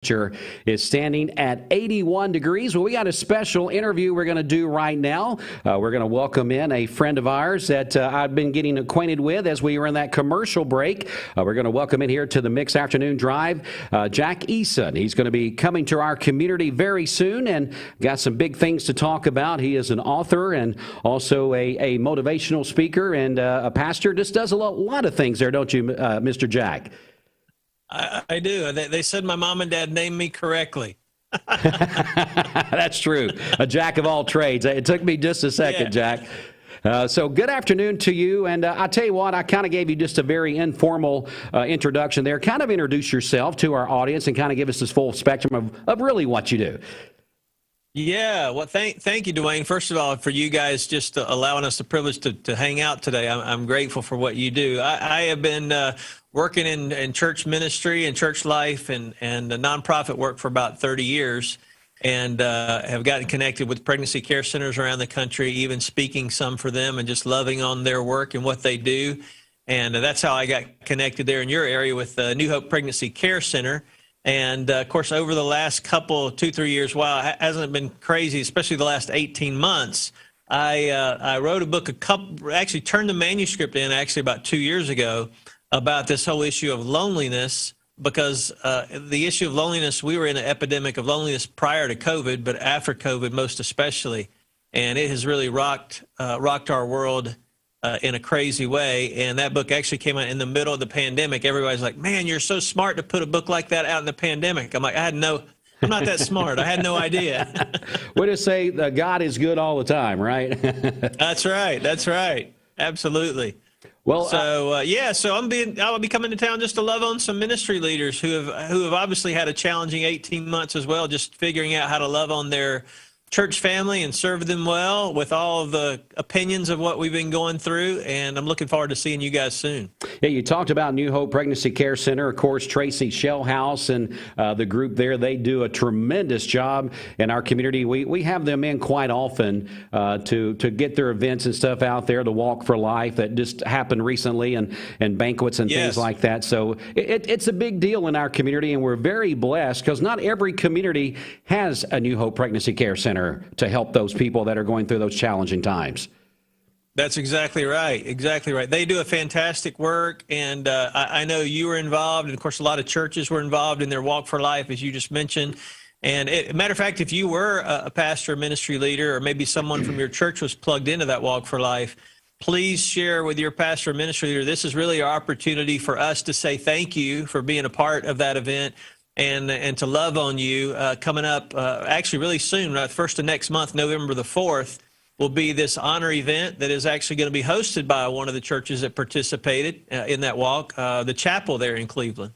Temperature is standing at 81 degrees. Well, we got a special interview we're going to do right now. We're going to welcome in a friend of ours that I've been getting acquainted with as we were in that commercial break. We're going to welcome in here to the Mix Afternoon Drive, Jack Eason. He's going to be coming to our community very soon and got some big things to talk about. He is an author and also a motivational speaker and a pastor. Just does a lot of things there, don't you, Mr. Jack? I do. They said my mom and dad named me correctly. That's true. A jack of all trades. It took me just a second, Jack. So good afternoon to you. And I'll tell you what, I kind of gave you just a very informal introduction there. Kind of introduce yourself to our audience and kind of give us this full spectrum of really what you do. Yeah, well, thank you, Dewayne. First of all, for you guys just allowing us the privilege to hang out today. I'm grateful for what you do. I have been working in church ministry and church life and the nonprofit work for about 30 years and have gotten connected with pregnancy care centers around the country, even speaking some for them and just loving on their work and what they do. And that's how I got connected there in your area with New Hope Pregnancy Care Center. And, of course, over the last couple, 2-3 years, while it hasn't been crazy, especially the last 18 months, I wrote a book, actually turned the manuscript in actually about 2 years ago about this whole issue of loneliness, because the issue of loneliness, we were in an epidemic of loneliness prior to COVID, but after COVID most especially. And it has really rocked our world in a crazy way. And that book actually came out in the middle of the pandemic. Everybody's like, man, you're so smart to put a book like that out in the pandemic. I'm like, I'm not that smart. I had no idea. We just say that God is good all the time, right? That's right. That's right. Absolutely. Well, so so I'll be coming to town just to love on some ministry leaders who have obviously had a challenging 18 months as well, just figuring out how to love on their church family and serve them well with all of the opinions of what we've been going through. And I'm looking forward to seeing you guys soon. Yeah, you talked about New Hope Pregnancy Care Center. Of course, Tracy Shellhouse and the group there, they do a tremendous job in our community. We have them in quite often to get their events and stuff out there, the Walk for Life that just happened recently and banquets and things like that. So it's a big deal in our community, and we're very blessed because not every community has a New Hope Pregnancy Care Center to help those people that are going through those challenging times. That's exactly right. Exactly right. They do a fantastic work, and I know you were involved, and of course a lot of churches were involved in their Walk for Life, as you just mentioned. And matter of fact, if you were a pastor, ministry leader, or maybe someone from your church was plugged into that Walk for Life, please share with your pastor or ministry leader. This is really our opportunity for us to say thank you for being a part of that event. And to love on you coming up actually really soon, first of next month, November the 4th, will be this honor event that is actually going to be hosted by one of the churches that participated in that walk, the chapel there in Cleveland.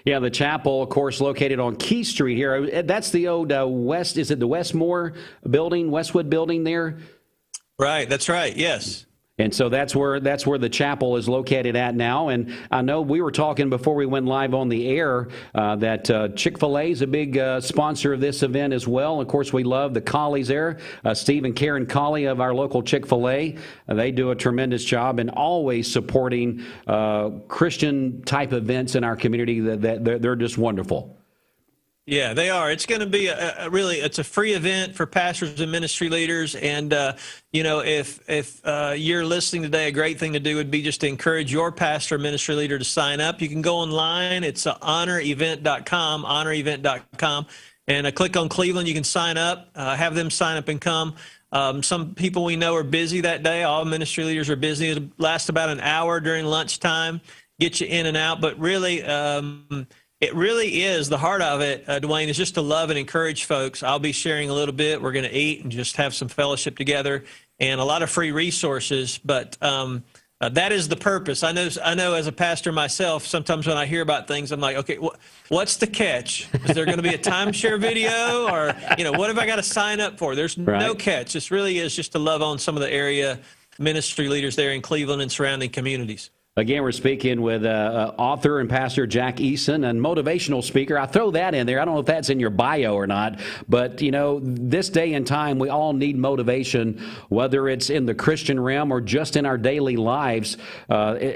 Yeah, the chapel, of course, located on Key Street here. That's the old is it the Westmore building, Westwood building there? Right, that's right, yes. And so that's where the chapel is located at now. And I know we were talking before we went live on the air that Chick-fil-A is a big sponsor of this event as well. Of course, we love the Collies there. Steve and Karen Colley of our local Chick-fil-A. They do a tremendous job and always supporting Christian type events in our community. That they're just wonderful. Yeah, they are. It's going to be it's a free event for pastors and ministry leaders. And, if you're listening today, a great thing to do would be just to encourage your pastor or ministry leader to sign up. You can go online. It's honorevent.com, and click on Cleveland. You can sign up, have them sign up and come. Some people we know are busy that day. All ministry leaders are busy. It'll last about an hour during lunchtime, get you in and out. But really, it really is the heart of it, Dewayne, is just to love and encourage folks. I'll be sharing a little bit. We're going to eat and just have some fellowship together and a lot of free resources. But that is the purpose. I know as a pastor myself, sometimes when I hear about things, I'm like, okay, what's the catch? Is there going to be a timeshare video or, what have I got to sign up for? There's no catch. This really is just to love on some of the area ministry leaders there in Cleveland and surrounding communities. Again, we're speaking with author and pastor Jack Eason and motivational speaker. I throw that in there. I don't know if that's in your bio or not, but, you know, this day and time, we all need motivation, whether it's in the Christian realm or just in our daily lives.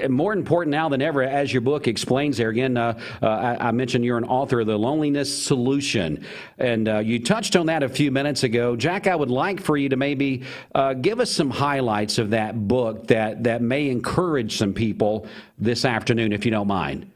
More important now than ever, as your book explains there. Again, I mentioned you're an author of The Loneliness Solution, and you touched on that a few minutes ago. Jack, I would like for you to maybe give us some highlights of that book that may encourage some people this afternoon, if you don't mind.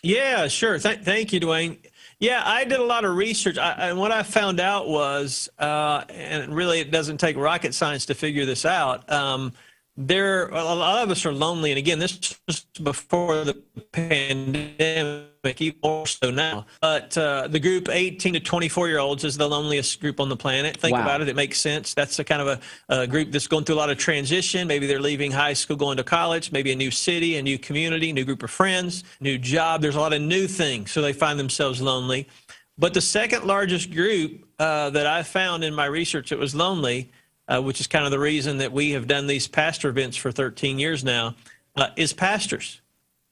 Yeah, sure. Thank you, Dewayne. Yeah, I did a lot of research, and what I found out was, and really it doesn't take rocket science to figure this out, a lot of us are lonely, and again, this was before the pandemic, even more so now. But the group 18 to 24-year-olds is the loneliest group on the planet. Think about it; it makes sense. That's a kind of a group that's going through a lot of transition. Maybe they're leaving high school, going to college. Maybe a new city, a new community, new group of friends, new job. There's a lot of new things, so they find themselves lonely. But the second largest group that I found in my research that was lonely, which is kind of the reason that we have done these pastor events for 13 years now, is pastors.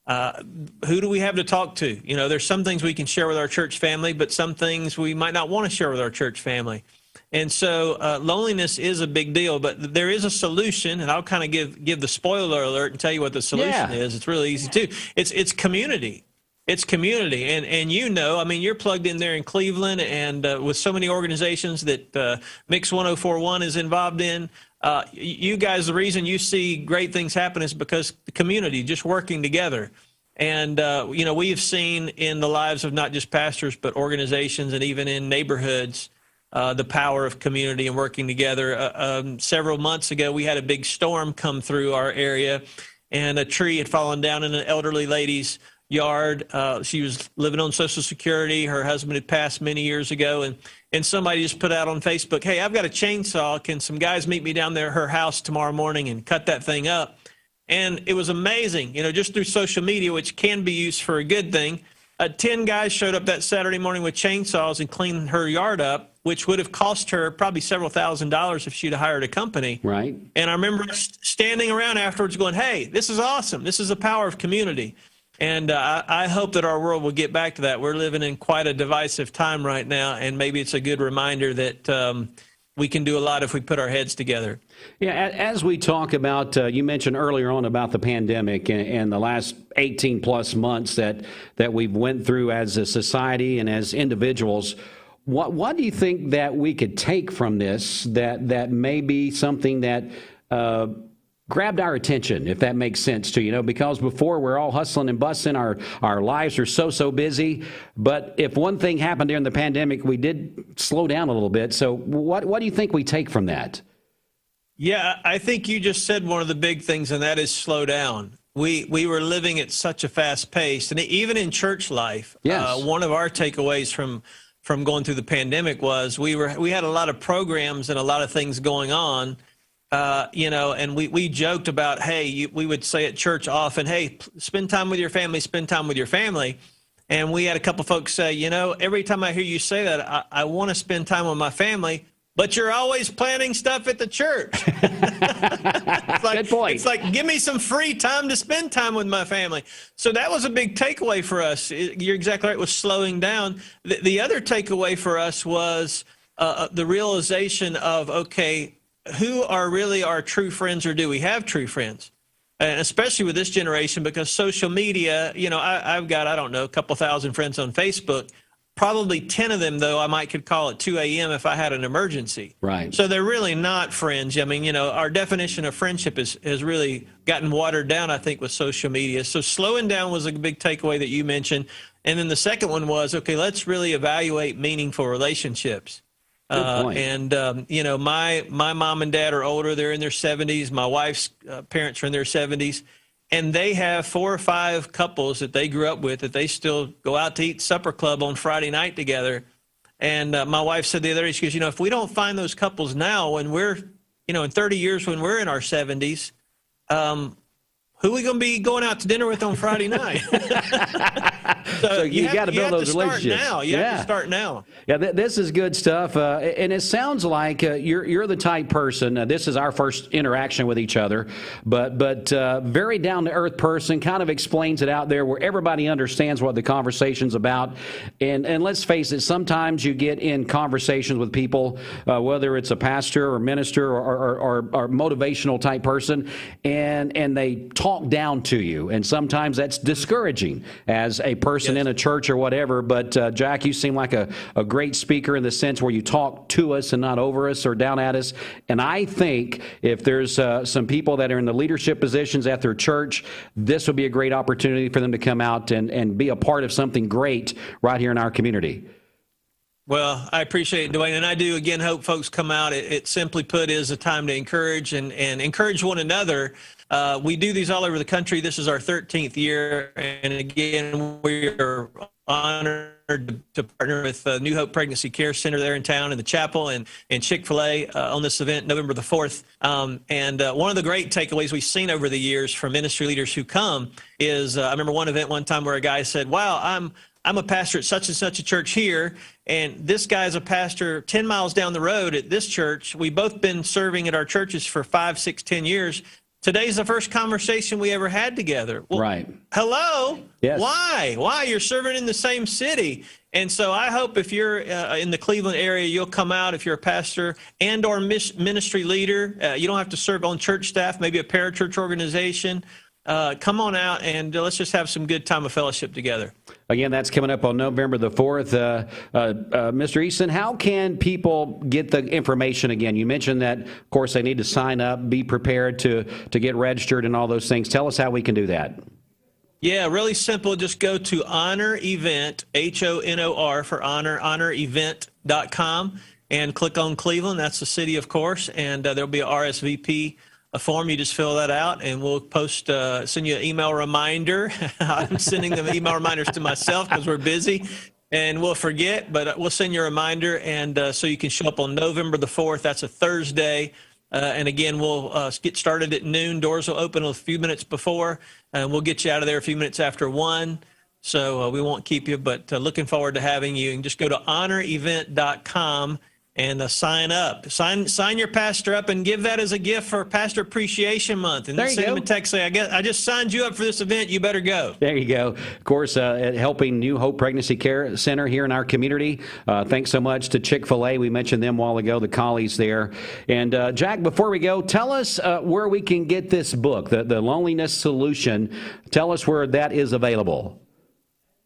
Who do we have to talk to? You know, there's some things we can share with our church family, but some things we might not want to share with our church family. And so loneliness is a big deal, but there is a solution, and I'll kind of give the spoiler alert and tell you what the solution is. It's really easy too. It's community. It's community. And you know, I mean, you're plugged in there in Cleveland and with so many organizations that Mix 1041 is involved in. You guys, the reason you see great things happen is because the community just working together. And, you know, we have seen in the lives of not just pastors, but organizations and even in neighborhoods, the power of community and working together. Several months ago, we had a big storm come through our area, and a tree had fallen down in an elderly lady's yard. She was living on Social Security. Her husband had passed many years ago, and somebody just put out on Facebook, "Hey, I've got a chainsaw. Can some guys meet me down there at her house tomorrow morning and cut that thing up?" And it was amazing, you know, just through social media, which can be used for a good thing. 10 guys showed up that Saturday morning with chainsaws and cleaned her yard up, which would have cost her probably several $1,000s if she'd have hired a company. Right. And I remember standing around afterwards going, "Hey, this is awesome. This is the power of community." And I hope that our world will get back to that. We're living in quite a divisive time right now, and maybe it's a good reminder that we can do a lot if we put our heads together. Yeah, as we talk about, you mentioned earlier on about the pandemic and the last 18-plus months that we've went through as a society and as individuals. What do you think that we could take from this that may be something that grabbed our attention, if that makes sense to you? Know, because before we're all hustling and bustling, our lives are so busy. But if one thing happened during the pandemic, we did slow down a little bit. So what do you think we take from that? Yeah, I think you just said one of the big things, and that is slow down. We were living at such a fast pace, and even in church life, one of our takeaways from going through the pandemic was we had a lot of programs and a lot of things going on. You know, and we joked about, hey, we would say at church often, "Hey, spend time with your family, spend time with your family." And we had a couple folks say, "You know, every time I hear you say that, I want to spend time with my family, but you're always planning stuff at the church." Good point. It's like, give me some free time to spend time with my family. So that was a big takeaway for us. You're exactly right, it was slowing down. The other takeaway for us was the realization of, okay, who are really our true friends, or do we have true friends? And especially with this generation, because social media, you know, I've got, I don't know, a couple thousand friends on Facebook. Probably 10 of them, though, I could call at 2 a.m. if I had an emergency. Right. So they're really not friends. I mean, you know, our definition of friendship has really gotten watered down, I think, with social media. So slowing down was a big takeaway that you mentioned. And then the second one was, okay, let's really evaluate meaningful relationships. And, you know, my mom and dad are older. They're in their 70s. My wife's parents are in their 70s. And they have 4 or 5 couples that they grew up with that they still go out to eat supper club on Friday night together. And my wife said the other day, she goes, you know, if we don't find those couples now when we're, you know, in 30 years when we're in our 70s, who are we going to be going out to dinner with on Friday night? So you got to build those relationships. You have to start now. Yeah, this is good stuff. And it sounds like you're the type person. This is our first interaction with each other, but very down to earth person. Kind of explains it out there where everybody understands what the conversation's about. And let's face it, sometimes you get in conversations with people, whether it's a pastor or minister or motivational type person, and they talk down to you. And sometimes that's discouraging as a person in a church or whatever. But Jack, you seem like a great speaker in the sense where you talk to us and not over us or down at us. And I think if there's some people that are in the leadership positions at their church, this would be a great opportunity for them to come out and be a part of something great right here in our community. Well, I appreciate it, Dewayne, and I do, again, hope folks come out. It simply put is a time to encourage and encourage one another. We do these all over the country. This is our 13th year, and again, we are honored to partner with New Hope Pregnancy Care Center there in town in the chapel and Chick-fil-A on this event, November the 4th. And one of the great takeaways we've seen over the years from ministry leaders who come is, I remember one event one time where a guy said, wow, I'm a pastor at such and such a church here, and this guy's a pastor 10 miles down the road at this church. We've both been serving at our churches for 5, 6, 10 years. Today's the first conversation we ever had together. Well, right. Hello? Yes. Why? You're serving in the same city. And so I hope if you're in the Cleveland area, you'll come out if you're a pastor and or ministry leader. You don't have to serve on church staff, maybe a parachurch organization. Come on out and let's just have some good time of fellowship together. Again, that's coming up on November the 4th. Mr. Eason, how can people get the information again? You mentioned that, of course, they need to sign up, be prepared to get registered and all those things. Tell us how we can do that. Yeah, really simple. Just go to Honor Event, HONOR for Honor, honorevent.com, and click on Cleveland. That's the city, of course, and there'll be a RSVP a form. You just fill that out, and we'll send you an email reminder. I'm sending them email reminders to myself because we're busy, and we'll forget, but we'll send you a reminder, and so you can show up on November the 4th. That's a Thursday. And again, we'll get started at noon. Doors will open a few minutes before, and we'll get you out of there a few minutes after 1. So we won't keep you, but looking forward to having you. And just go to honorevent.com and sign up. Sign your pastor up and give that as a gift for Pastor Appreciation Month. And then send him a text, say, I just signed you up for this event. You better go. There you go. Of course, helping New Hope Pregnancy Care Center here in our community. Thanks so much to Chick-fil-A. We mentioned them a while ago, the collies there. And Jack, before we go, tell us where we can get this book, the Loneliness Solution. Tell us where that is available.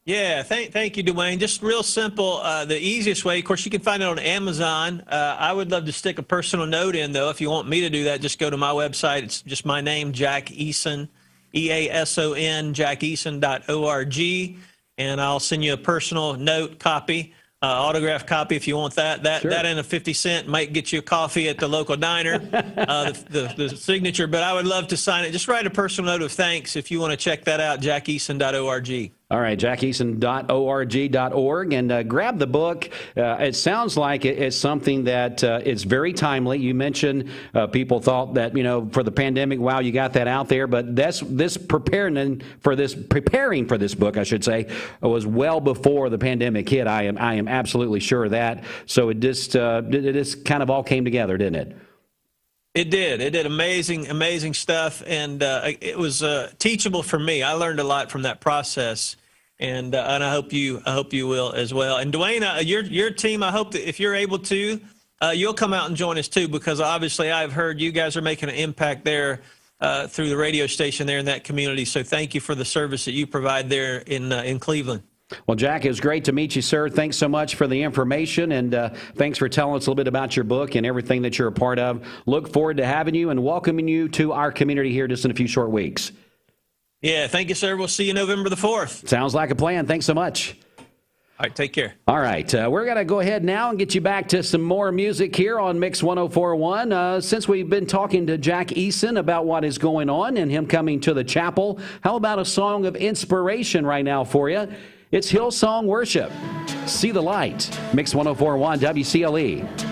Yeah, thank you, Dewayne. Just real simple. The easiest way, of course, you can find it on Amazon. I would love to stick a personal note in, though. If you want me to do that, just go to my website. It's just my name, Jack Eason, EASON, jackeason.org, and I'll send you a personal note copy, autograph copy if you want that. That and a 50-cent might get you a coffee at the local diner, the signature. But I would love to sign it. Just write a personal note of thanks if you want to check that out, jackeason.org. All right, jackeason.org, and grab the book. It sounds like it's something that is very timely. You mentioned people thought that, for the pandemic, wow, you got that out there, but preparing for this book, I should say, was well before the pandemic hit. I am absolutely sure of that. So it just kind of all came together, didn't it? It did. It did amazing stuff, and it was teachable for me. I learned a lot from that process, and I hope you will as well. And Dewayne, your team, I hope that if you're able to, you'll come out and join us too, because obviously I've heard you guys are making an impact there through the radio station there in that community. So thank you for the service that you provide there in Cleveland. Well, Jack, it was great to meet you, sir. Thanks so much for the information, and thanks for telling us a little bit about your book and everything that you're a part of. Look forward to having you and welcoming you to our community here just in a few short weeks. Yeah, thank you, sir. We'll see you November the 4th. Sounds like a plan. Thanks so much. All right, take care. All right, we're going to go ahead now and get you back to some more music here on Mix 104.1. Since we've been talking to Jack Eason about what is going on and him coming to the chapel, how about a song of inspiration right now for you? It's Hillsong Worship. See the Light. Mix 104.1 WCLE.